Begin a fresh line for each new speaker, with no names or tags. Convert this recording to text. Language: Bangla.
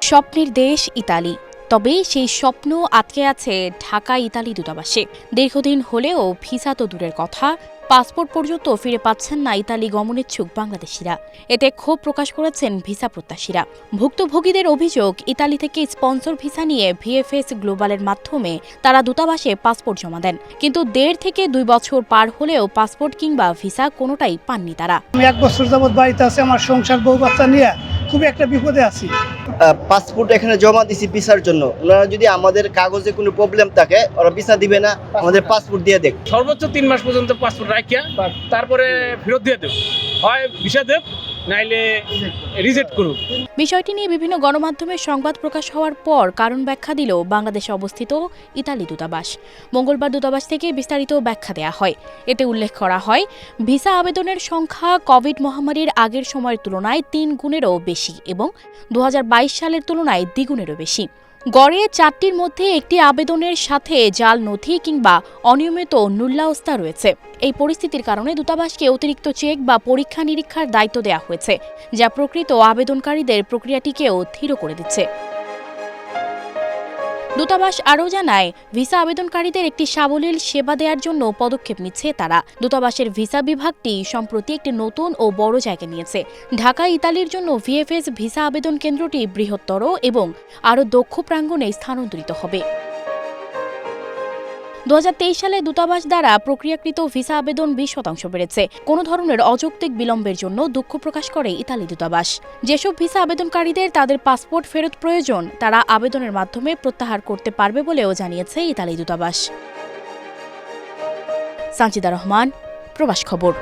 স্বপ্নের দেশ ইতালি, তবে সেই স্বপ্ন আটকে আছে ঢাকা ইতালি দূতাবাসে। দীর্ঘদিন হলেও ভিসা তো দূরের কথা, পাসপোর্ট পর্যন্ত ফিরে পাচ্ছেন না ইতালি গমনেচ্ছুক বাংলাদেশিরা। এতে ক্ষোভ প্রকাশ করেছেন ভিসা প্রত্যাশীরা। ভুক্তভোগীদের অভিযোগ, ইতালি থেকে স্পন্সর ভিসা নিয়ে ভিএফএস গ্লোবালের মাধ্যমে তারা দূতাবাসে পাসপোর্ট জমা দেন, কিন্তু 1.5 থেকে 2 বছর পার হলেও পাসপোর্ট কিংবা ভিসা কোনোটাই পাননি তারা।
আমি 1 বছর যাবৎ বাড়িতে আছি, আমার সংসার বউ বাচ্চা নিয়ে খুবই একটা বিপদে আছি।
পাসপোর্ট এখানে জমা দিছি ভিসার জন্য। ওনারা যদি আমাদের কাগজে কোনো প্রবলেম থাকে ওরা ভিসা দিবে না, আমাদের পাসপোর্ট দিয়ে দেখ।
সর্বোচ্চ 3 মাস পর্যন্ত পাসপোর্ট রাখিয়া তারপরে ফেরত দিয়ে দেব, হয় ভিসা দেব নাইলে রিজেক্ট করুক।
বিষয়টি নিয়ে বিভিন্ন গণমাধ্যমে সংবাদ প্রকাশ হওয়ার পর কারণ ব্যাখ্যা দিল বাংলাদেশে অবস্থিত ইতালি দূতাবাস। মঙ্গলবার দূতাবাস থেকে বিস্তারিত ব্যাখ্যা দেয়া হয়। এতে উল্লেখ করা হয়, ভিসা আবেদনের সংখ্যা কোভিড মহামারীর আগের সময়ের তুলনায় 3 গুণেরও বেশি এবং 2022 সালের তুলনায় দ্বিগুণেরও বেশি। গড়ে 4টির মধ্যে একটি আবেদনের সাথে জাল নথি কিংবা অনিয়মিত নুল্লাওস্তা রয়েছে। এই পরিস্থিতির কারণে দূতাবাসকে অতিরিক্ত চেক বা পরীক্ষা নিরীক্ষার দায়িত্ব দেওয়া হয়েছে, যা প্রকৃত আবেদনকারীদের প্রক্রিয়াটিকেও ধীর করে দিচ্ছে। দূতাবাস আরও জানায়, ভিসা আবেদনকারীদের একটি সাবলীল সেবা দেওয়ার জন্য পদক্ষেপ নিচ্ছে তারা। দূতাবাসের ভিসা বিভাগটি সম্প্রতি একটি নতুন ও বড় জায়গা নিয়েছে। ঢাকা ইতালির জন্য ভিএফএস ভিসা আবেদন কেন্দ্রটি বৃহত্তর এবং আরও দক্ষ প্রাঙ্গণে স্থানান্তরিত হবে। 2023 সালে দূতাবাস দ্বারা প্রক্রিয়াকৃত ভিসা আবেদন 20% বেড়েছে। কোনো ধরনের অযৌক্তিক বিলম্বের জন্য দুঃখ প্রকাশ করে ইতালি দূতাবাস। যেসব ভিসা আবেদনকারীদের তাদের পাসপোর্ট ফেরত প্রয়োজন, তারা আবেদনের মাধ্যমে প্রত্যাহার করতে পারবে বলেও জানিয়েছে ইতালি দূতাবাস। সানজিদা রহমান, প্রবাস খবর।